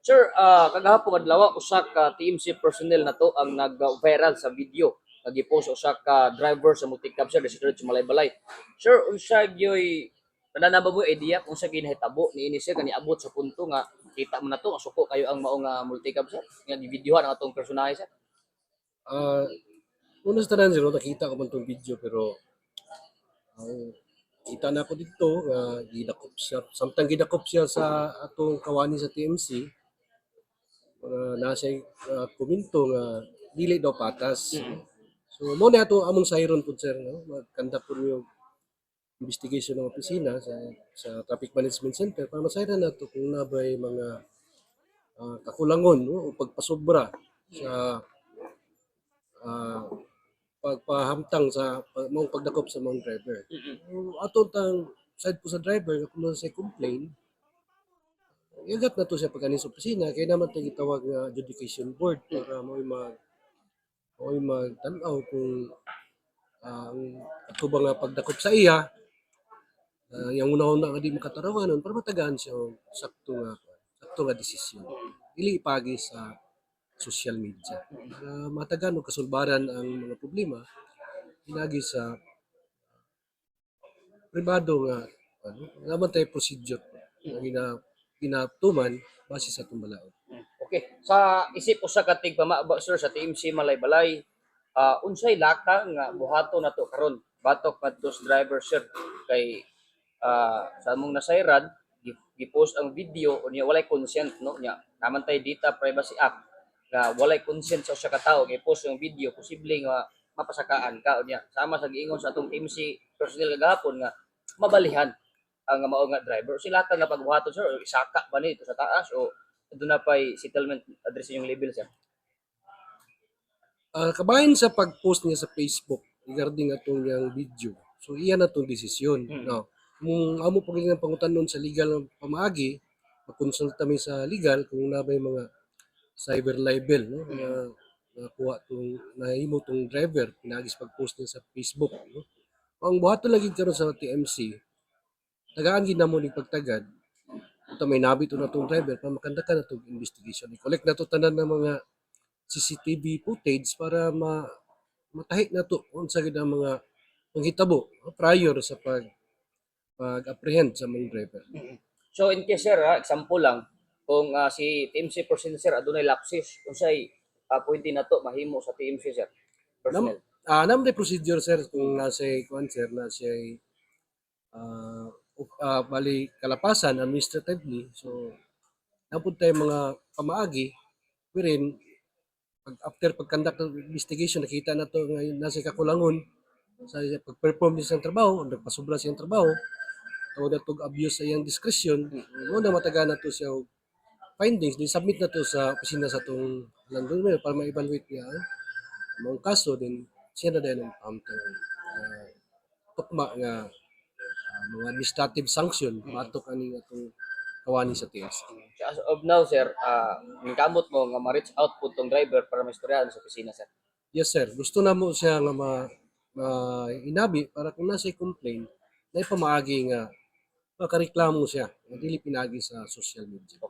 Sir, kagahapon adlaw usa ka TMC personnel na to ang nag-viral sa video. Nag-post usa ka driver sa multi-cab sir diretso sa Malaybalay. Sir, unsa gyoy nananaba mo idea kung sa ginahitabo niini sir kani abot sa punto nga kita mo na to suko kayo ang mao nga multi-cab sir nga gibidyohan ang atong personahe sir. Ah, una sa tanan zero nakita ko man tong video pero ang kita na ko dito nga gidakop siya samtang gidakop siya sa atong kawani sa TMC nasa komento nga dili daw patas. So mo na ato among sayron pud sir no magkanda po yung investigation ng opisina sa Traffic Management Center para masayran nato kung nabay mga kakulangon no, o pagpasobra sa ah, pagpahamtang sa mong pagdakop sa mga driver. Ato tang side po sa driver kung sa complain, iyagat na to siya pagkanin sa opisina kaya naman tayo gitawag nga adjudication board para mo'y magtanaw kung ang ato ba nga pagdakop sa iya yung una-una nga di makatarawanon para matagaan siya og sakto nga desisyon. Dili ipagi sa social media. Para matagaan og kasulbaran ang mga problema hinagi sa pribado nga naman tayo procedure nga ginatuman base sa tumbalaod. Okay. Sa isip usa ka tigpamaba sir sa TMC Malaybalay, unsay laka nga buhaton nato karon batok kadto sa driver sir kay sa among nasayran gi-post ang video unya walay consent no nya naman tay data privacy act nga walay consent sa usa ka tawo gi-post ang video posible nga mapasakaan ka unya sama sa giingon sa atong TMC personnel kagahapon nga mabalihan ang mao nga driver sila ka nga pagbuhaton sir isaka ba nito sa taas o doon na pa'y settlement address yung label sir. Kabahin sa pag-post niya sa Facebook regarding atong yang video. So iyan na tong desisyon. No. Kung amo pa ng pangutanon sa legal ng pamaagi, magkonsulta mi sa legal kung nabay mga cyber libel no na nakuha tong nahimo tong driver pinagis pag-post niya sa Facebook no. Ang buhaton lagi karon sa TMC tagaan gid namo ni pagtagad ito may nabit na itong driver para makandakan na itong investigation. I-collect na ito tanan ng mga CCTV footage para matahi na ito kung sa ang mga panghitabo prior sa pag-apprehend sa mga driver. So in case sir, example lang, kung si TMC personnel sir adunay lapses, unsay pwede na to mahimo sa TMC sir personnel. Naman procedure sir kung nasa kuan sir na siya bali kalapasan administratively. So napud tayo mga pamaagi wherein after pag-conduct ng investigation, nakita na to ngayon nasa kakulangon sa pag-perform niya sa trabaho, nagpasobra siyang trabaho, o natog abuse sa iyang discretion, muna mataga na to siya findings, din submit na to sa opisina sa itong landowner para ma-evaluate niya ang kaso, din siya na dahil ang tukma nga mga administrative sanction, matok ani atong kawani sa TS. So, as of now sir, kamot mo nga ma-reach out po tong driver para maistoryahan sa opisina sir. Yes sir, gusto na mo siya nga inabi para kung nasa complain, na ipamaagi nga makareklamo siya, dili pinagi sa social media.